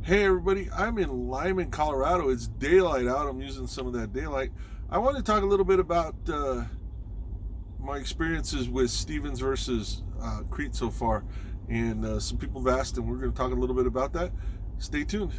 Hey everybody, I'm in Limon, Colorado. It's daylight out. I'm using some of that daylight. I want to talk a little bit about my experiences with Stevens versus Crete so far. And some people have asked, and we're going to talk a little bit about that. Stay tuned.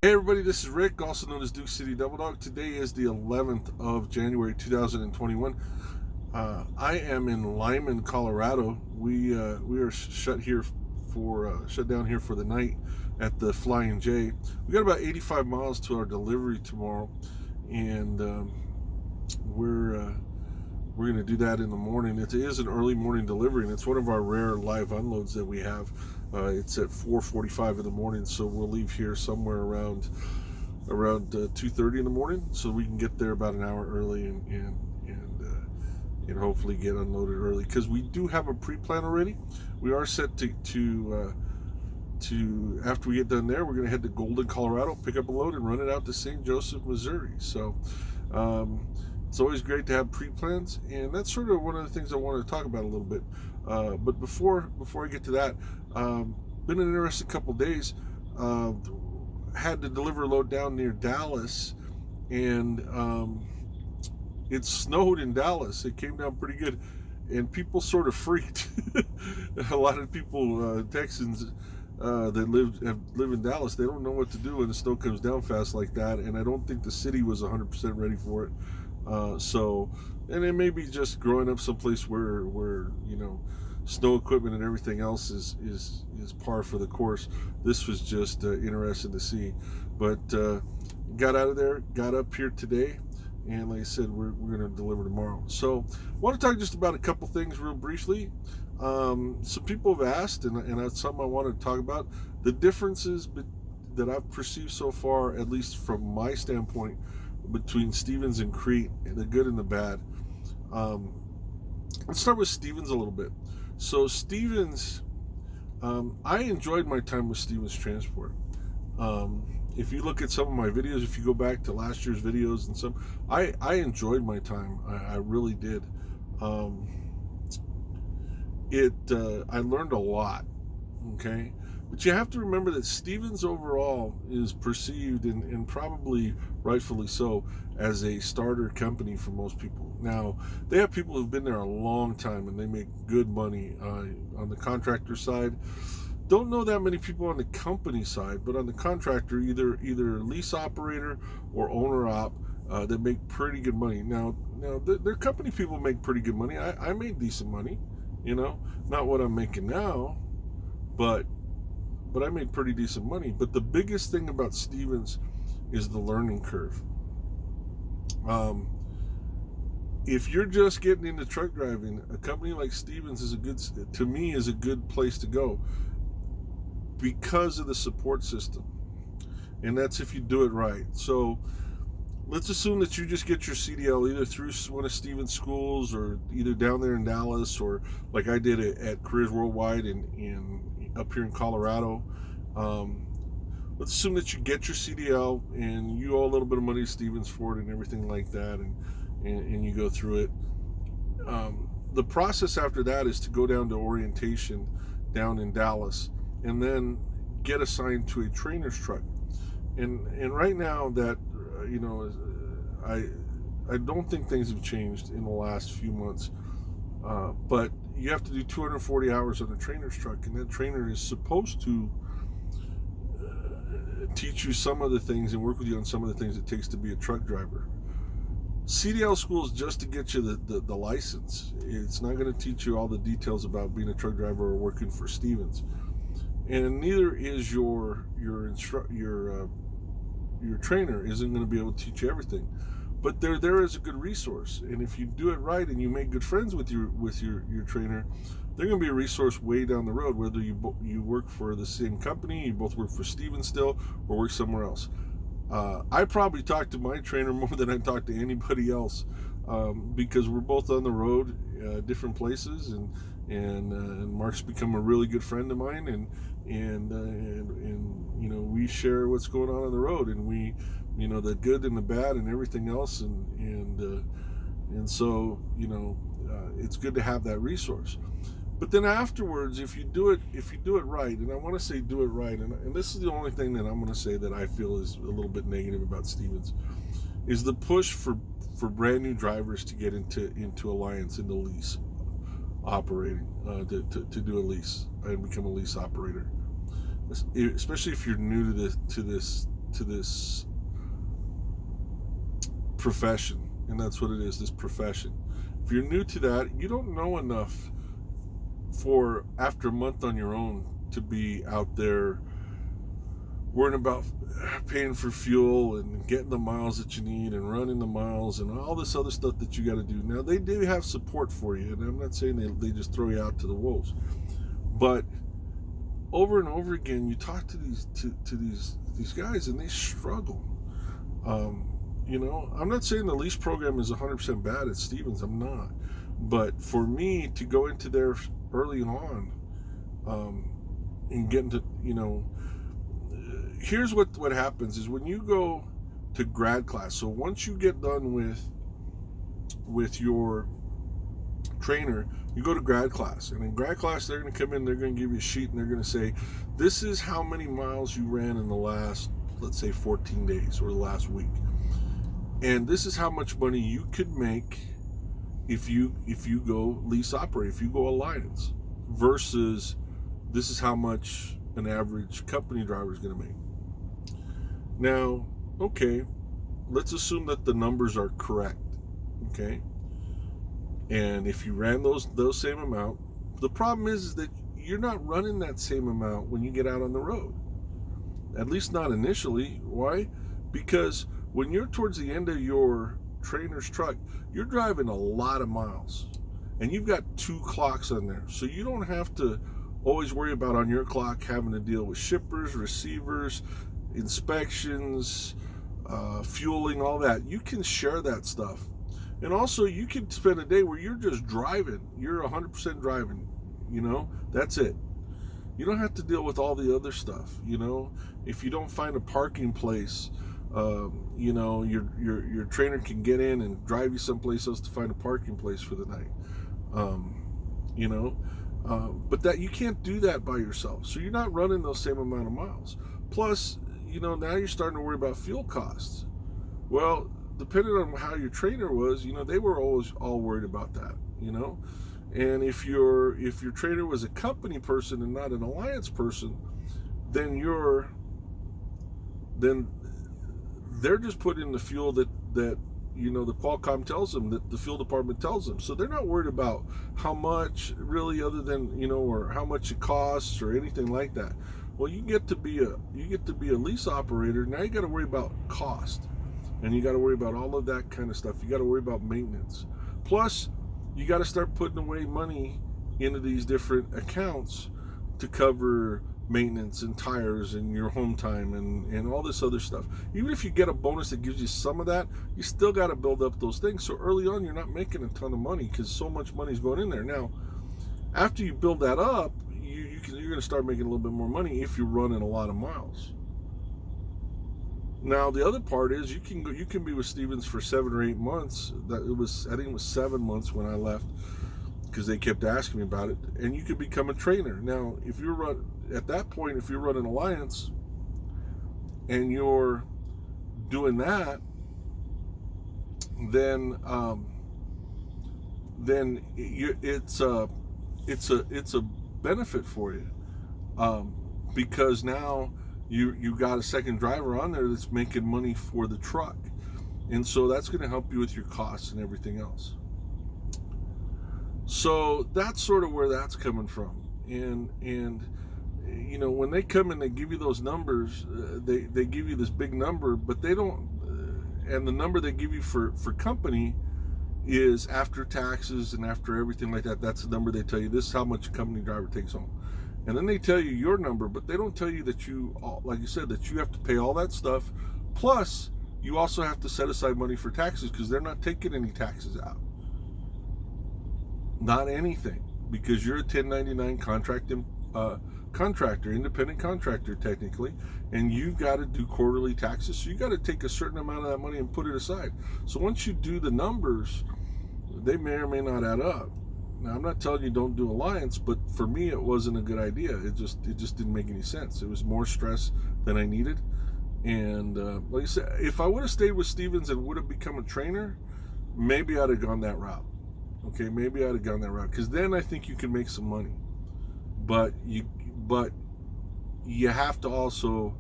Hey everybody, this is Rick, also known as Duke City Double Dog. Today is the 11th of January 2021. I am in Limon, Colorado. We are shut down here for the night at the Flying J. We got about 85 miles to our delivery tomorrow, and we're going to do that in the morning. It is an early morning delivery, and it's one of our rare live unloads that we have. It's at 4:45 in the morning, so we'll leave here somewhere around 2:30 in the morning, so we can get there about an hour early and hopefully get unloaded early. Because we do have a pre-plan already. We are set to after we get done there, we're going to head to Golden, Colorado, pick up a load, and run it out to St. Joseph, Missouri. So. It's always great to have pre-plans, and that's sort of one of the things I wanted to talk about a little bit. But before I get to that, been an interesting couple days. Had to deliver a load down near Dallas, and it snowed in Dallas. It came down pretty good, and people sort of freaked. A lot of people, Texans, that live in Dallas, they don't know what to do when the snow comes down fast like that, and I don't think the city was 100% ready for it. And it may be just growing up someplace where snow equipment and everything else is par for the course. This was just interesting to see, but got out of there, got up here today, and like I said, we're going to deliver tomorrow. So I want to talk just about a couple things real briefly. Some people have asked, and that's something I wanted to talk about, the differences that I've perceived so far, at least from my standpoint, between Stevens and Crete, the good and the bad. Let's start with Stevens a little bit. So Stevens, I enjoyed my time with Stevens Transport. If you look at some of my videos, if you go back to last year's videos and some, I enjoyed my time. I really did. I learned a lot. Okay. But you have to remember that Stevens overall is perceived, and probably rightfully so, as a starter company for most people. Now, they have people who've been there a long time, and they make good money on the contractor side. Don't know that many people on the company side, but on the contractor, either lease operator or owner op, that make pretty good money. Now their company people make pretty good money. I made decent money, not what I'm making now, but I made pretty decent money. But the biggest thing about Stevens is the learning curve. If you're just getting into truck driving, a company like Stevens is a good place to go because of the support system, and that's if you do it right. So let's assume that you just get your CDL either through one of Stevens schools, or either down there in Dallas, or like I did it at Careers Worldwide up here in Colorado. Let's assume that you get your CDL and you owe a little bit of money to Stevens for it and everything like that, and you go through it. The process after that is to go down to orientation down in Dallas, and then get assigned to a trainer's truck. And right now that I don't think things have changed in the last few months, but you have to do 240 hours on a trainer's truck, and that trainer is supposed to teach you some of the things and work with you on some of the things it takes to be a truck driver. CDL school is just to get you the license. It's not going to teach you all the details about being a truck driver or working for Stevens, and neither is your trainer isn't going to be able to teach you everything. But they're there as a good resource, and if you do it right and you make good friends with your trainer, they're going to be a resource way down the road. Whether you work for the same company, you both work for Stevens still, or work somewhere else. I probably talk to my trainer more than I talk to anybody else, because we're both on the road, different places, and Mark's become a really good friend of mine, and you know, we share what's going on the road, and we, you know, the good and the bad and everything else, and so, you know, it's good to have that resource. But then afterwards, if you do it right, and I want to say do it right, and this is the only thing that I'm going to say that I feel is a little bit negative about Stevens, is the push for brand new drivers to get into Alliance, into lease operating, to do a lease and become a lease operator, especially if you're new to this profession, and that's what it is, this profession. If you're new to that, you don't know enough for after a month on your own to be out there worrying about paying for fuel and getting the miles that you need and running the miles and all this other stuff that you got to do. Now, they do have support for you, and I'm not saying they just throw you out to the wolves, but over and over again, you talk to these guys, and they struggle. You know, I'm not saying the lease program is 100% bad at Stevens. I'm not. But for me to go into there early on, and get into, you know, here's what happens is when you go to grad class. So once you get done with your trainer, you go to grad class, and in grad class they're going to come in, they're going to give you a sheet, and they're going to say, this is how many miles you ran in the last, let's say, 14 days or the last week, and this is how much money you could make if you go lease operate, if you go Alliance, versus this is how much an average company driver is going to make. Now, okay, let's assume that the numbers are correct, okay? And if you ran those same amount, the problem is that you're not running that same amount when you get out on the road. At least not initially. Why? Because when you're towards the end of your trainer's truck, you're driving a lot of miles, and you've got 2 clocks on there, so you don't have to always worry about on your clock having to deal with shippers, receivers, inspections, fueling, all that. You can share that stuff. And also, you can spend a day where you're just driving. You're 100% driving. You know, that's it. You don't have to deal with all the other stuff. You know, if you don't find a parking place, you know, your trainer can get in and drive you someplace else to find a parking place for the night. You know, but that you can't do that by yourself. So you're not running those same amount of miles. Plus, you know, now you're starting to worry about fuel costs. Well, depending on how your trainer was, you know, they were always all worried about that, you know. And if your trainer was a company person and not an Alliance person, then they're just putting the fuel that you know, the Qualcomm tells them, that the fuel department tells them. So they're not worried about how much really, other than, you know, or how much it costs or anything like that. Well, you get to be a lease operator. Now you got to worry about cost, and you got to worry about all of that kind of stuff. You got to worry about maintenance. Plus, you got to start putting away money into these different accounts to cover maintenance and tires and your home time and all this other stuff. Even if you get a bonus that gives you some of that, you still got to build up those things. So early on, you're not making a ton of money because so much money is going in there. Now, after you build that up, you're going to start making a little bit more money if you're running a lot of miles. Now, the other part is you can be with Stevens for 7 or 8 months. I think it was 7 months when I left, because they kept asking me about it, and you could become a trainer. Now, if you're at that point, if you're running Alliance and you're doing that, then it's a benefit for you, because now you got a second driver on there that's making money for the truck, and so that's going to help you with your costs and everything else. So that's sort of where that's coming from. And you know, when they come and they give you those numbers, they give you this big number, but they don't, and the number they give you for company is after taxes and after everything like that. That's the number they tell you. This is how much a company driver takes home. And then they tell you your number, but they don't tell you that you, like you said, that you have to pay all that stuff. Plus, you also have to set aside money for taxes, because they're not taking any taxes out. Not anything. because you're a 1099 contractor, independent contractor technically, and you've got to do quarterly taxes. So you got to take a certain amount of that money and put it aside. So once you do the numbers, they may or may not add up. Now, I'm not telling you don't do Alliance, but for me, it wasn't a good idea. It just didn't make any sense. It was more stress than I needed. And like I said, if I would have stayed with Stevens and would have become a trainer, maybe I'd have gone that route. Okay, maybe I'd have gone that route, because then I think you can make some money. But you have to also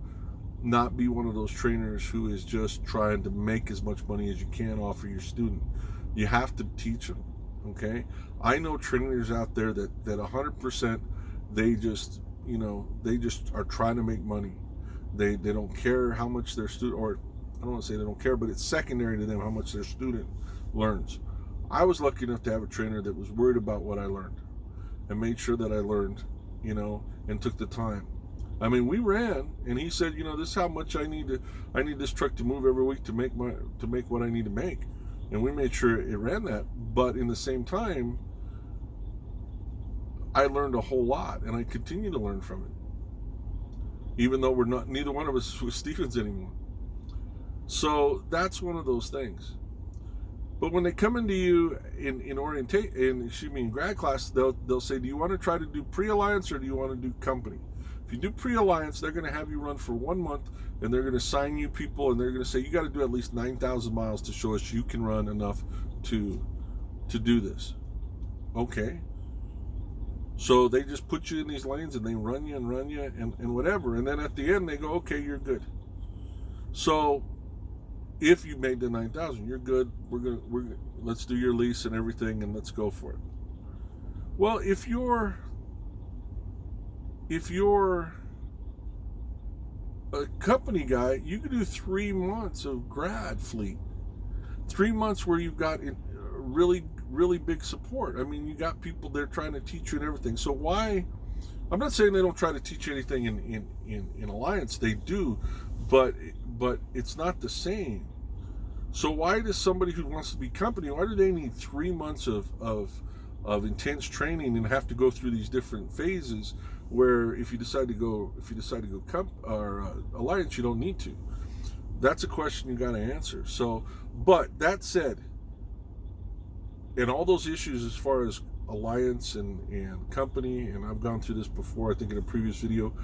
not be one of those trainers who is just trying to make as much money as you can off of your student. You have to teach them. Okay, I know trainers out there that 100% they just are trying to make money. They don't care how much their student, or I don't want to say they don't care, but it's secondary to them how much their student learns. I was lucky enough to have a trainer that was worried about what I learned and made sure that I learned, and took the time. I mean, we ran, and he said, this is how much I need this truck to move every week to make what I need to make. And we made sure it ran that. But in the same time, I learned a whole lot, and I continue to learn from it, even though neither one of us was Stevens anymore. So that's one of those things. But when they come into you in grad class, they'll say, do you want to try to do pre-alliance or do you want to do company? If you do pre-alliance, they're going to have you run for 1 month, and they're going to sign you people, and they're going to say, you got to do at least 9,000 miles to show us you can run enough to do this. Okay. So they just put you in these lanes, and they run you and whatever. And then at the end, they go, okay, you're good. So if you made the 9,000, you're good. Let's do your lease and everything, and let's go for it. Well, if you're a company guy, you can do 3 months of grad fleet, 3 months where you've got really, really big support. I mean, you got people there trying to teach you and everything. So why? I'm not saying they don't try to teach you anything in Alliance. They do, but it's not the same. So why does somebody who wants to be company, why do they need 3 months of intense training and have to go through these different phases, where if you decide to go Alliance, you don't need to? That's a question you got to answer. So, but that said, and all those issues as far as Alliance and company, and I've gone through this before, I think in a previous video,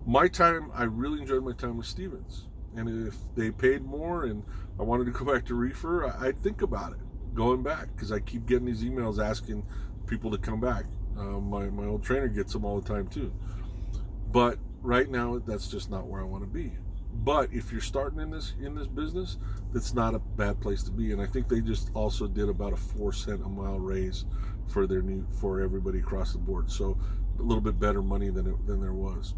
I really enjoyed my time with Stevens. And if they paid more and I wanted to go back to reefer, I'd think about it, going back, because I keep getting these emails asking people to come back. My old trainer gets them all the time too. But right now, that's just not where I want to be. But if you're starting in this business, that's not a bad place to be. And I think they just also did about a 4-cent a mile raise for everybody across the board. So a little bit better money than there was.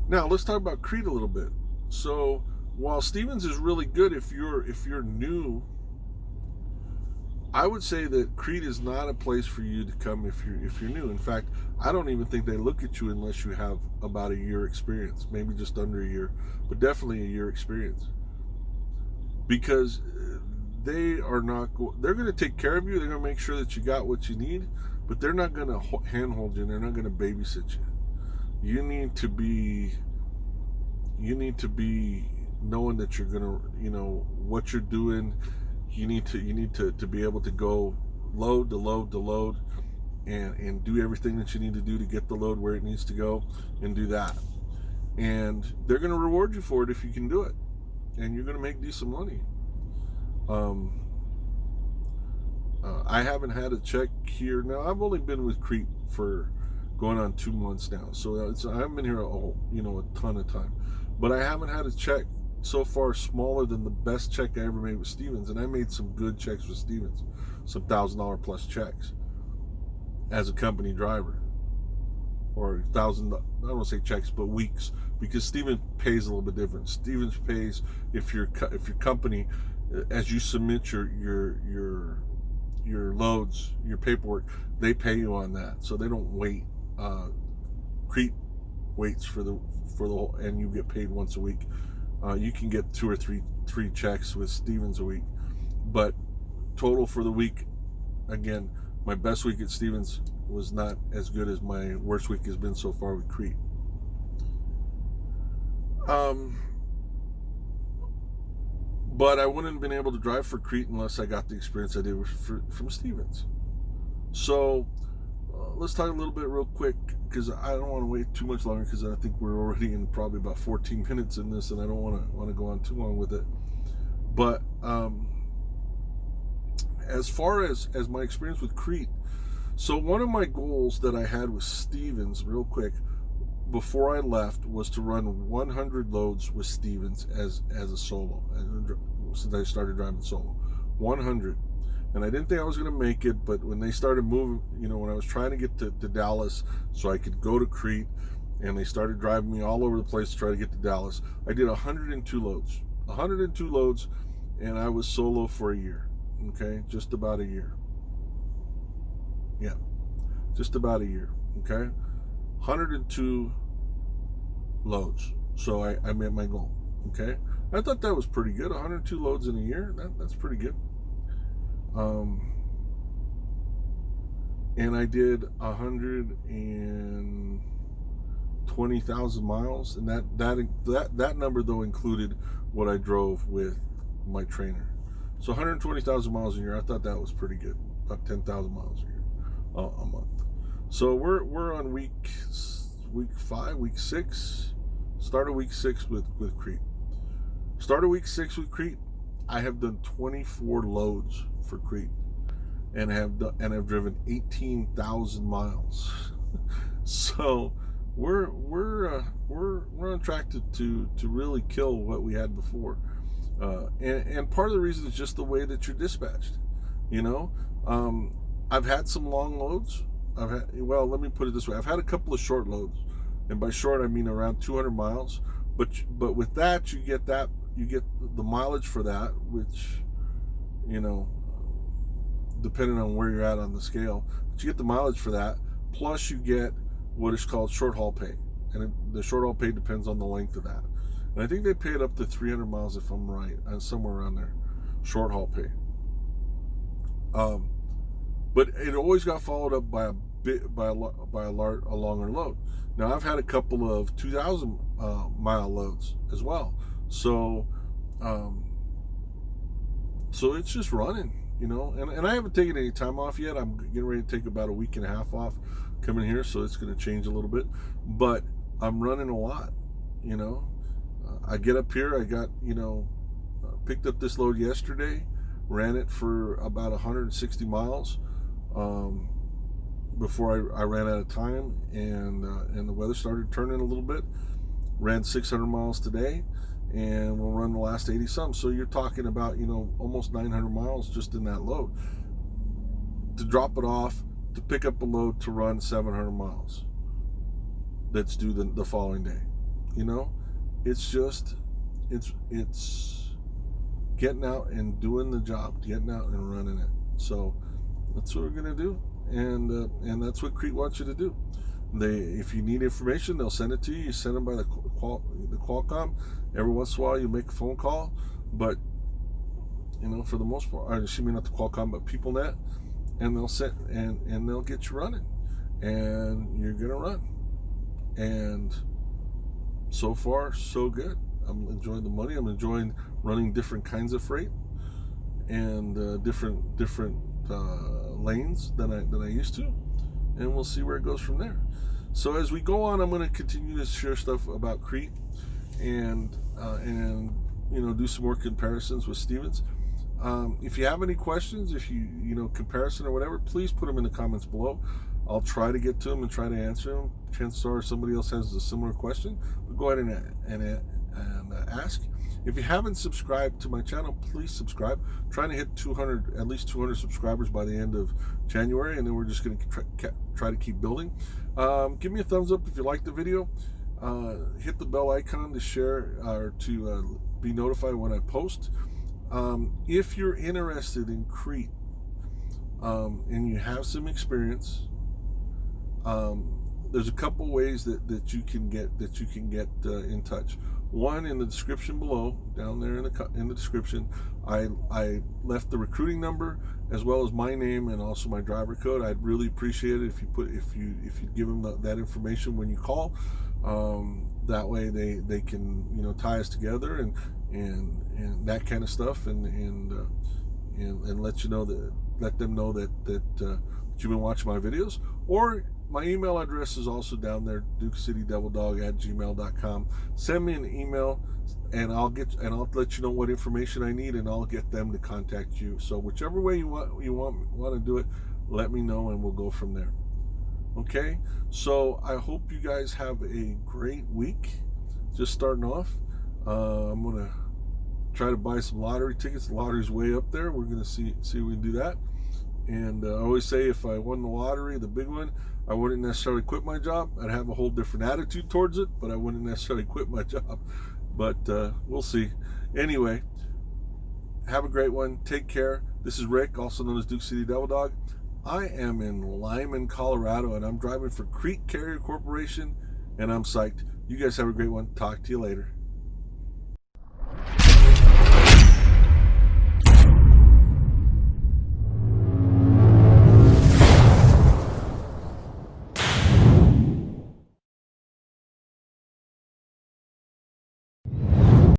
Now let's talk about Crete a little bit. So while Stevens is really good if you're new, I would say that Crete is not a place for you to come if you're new. In fact, I don't even think they look at you unless you have about a year experience, maybe just under a year, but definitely a year experience. Because they're going to take care of you. They're going to make sure that you got what you need, but they're not going to handhold you, and they're not going to babysit you. You need to be knowing that you're going to, what you're doing. You need to be able to go load to load to load and do everything that you need to do to get the load where it needs to go, and do that. And they're going to reward you for it if you can do it. And you're going to make decent money. I haven't had a check here. Now, I've only been with Crete for going on 2 months now. So I haven't been here a ton of time. But I haven't had a check so far smaller than the best check I ever made with Stevens. And I made some good checks with Stevens, some $1,000 plus checks as a company driver, or $1,000, I don't want to say checks, but weeks, because Stevens pays a little bit different. Stevens pays if your company, as you submit your loads, your paperwork, they pay you on that, so they don't wait. Crete waits for the whole, and you get paid once a week. You can get 2 or 3 checks with Stevens a week, but total for the week, again, my best week at Stevens was not as good as my worst week has been so far with Crete. But I wouldn't have been able to drive for Crete unless I got the experience I did from Stevens. So let's talk a little bit real quick, because I don't want to wait too much longer, because I think we're already in probably about 14 minutes in this, and I don't want to go on too long with it. But as far as my experience with Crete, so one of my goals that I had with Stevens, real quick, before I left, was to run 100 loads with Stevens as a solo, since I started driving solo. 100. And I didn't think I was going to make it, but when they started moving, when I was trying to get to Dallas so I could go to Crete, and they started driving me all over the place to try to get to Dallas, I did 102 loads. 102 loads, and I was solo for a year. Okay? Just about a year. Yeah. Just about a year. Okay? 102 loads. So I met my goal. Okay? I thought that was pretty good. 102 loads in a year. That's pretty good. And I did 120,000 miles, and that number though included what I drove with my trainer. So 120,000 miles a year. I thought that was pretty good. About 10,000 miles a year, a month. So we're on week 5, week 6. Start of week 6 with Crete. Start of week 6 with Crete. I have done 24 loads for Crete, and have driven 18,000 miles. So we're on track to really kill what we had before. And part of the reason is just the way that you're dispatched. I've had some long loads. Let me put it this way. I've had a couple of short loads, and by short I mean around 200 miles. But with that you get the mileage for that, which depending on where you're at on the scale, but you get the mileage for that. Plus you get what is called short haul pay, and the short haul pay depends on the length of that. And I think they pay it up to 300 miles if I'm right, somewhere around there. Short haul pay. But it always got followed up by a longer load. Now I've had a couple of 2,000 mile loads as well. So it's just running, and I haven't taken any time off yet. I'm getting ready to take about a week and a half off coming here, so it's going to change a little bit. But I'm running a lot, I get up here. I got, picked up this load yesterday, ran it for about 160 miles before I ran out of time, and the weather started turning a little bit. Ran 600 miles today, and we'll run the last 80 some. So you're talking about, almost 900 miles just in that load. To drop it off, to pick up a load to run 700 miles. That's due the following day. It's just, it's getting out and doing the job, getting out and running it. So that's what we're gonna do, and that's what Crete wants you to do. If you need information, they'll send it to you. You send them by the Qualcomm. Every once in a while, you make a phone call, but for the most part, not the Qualcomm, but PeopleNet, and they'll and they'll get you running, and you're gonna run. And so far, so good. I'm enjoying the money. I'm enjoying running different kinds of freight and different lanes than I used to, and we'll see where it goes from there. So as we go on, I'm going to continue to share stuff about Crete and do some more comparisons with Stevens. If you have any questions, if you comparison or whatever, please put them in the comments below. I'll try to get to them and try to answer them. Chances are somebody else has a similar question, but go ahead and ask. If you haven't subscribed to my channel, please subscribe. I'm trying to hit at least 200 subscribers by the end of January, and then we're just going to try to keep building. Give me a thumbs up if you like the video. Hit the bell icon to share or to be notified when I post. If you're interested in Crete and you have some experience, there's a couple ways that you can get in touch. one in the description below, down there in the description. I left the recruiting number as well as my name and also my driver code. I'd really appreciate it if you give them that information when you call. That way they can tie us together and that kind of stuff, and let them know that you've been watching my videos. Or my email address is also down there, dukecitydevilldog@gmail.com. Send me an email, and I'll let you know what information I need, and I'll get them to contact you. So whichever way you want to do it, let me know, and we'll go from there. Okay, so I hope you guys have a great week. Just starting off, I'm gonna try to buy some lottery tickets. The lottery's way up there. We're gonna see if we can do that. And I always say, if I won the lottery, the big one, I wouldn't necessarily quit my job. I'd have a whole different attitude towards it, but I wouldn't necessarily quit my job. But we'll see. Anyway, have a great one. Take care. This is Rick, also known as Duke City Devil Dog. I am in Limon, Colorado, and I'm driving for Crete Carrier Corporation, and I'm psyched. You guys have a great one. Talk to you later.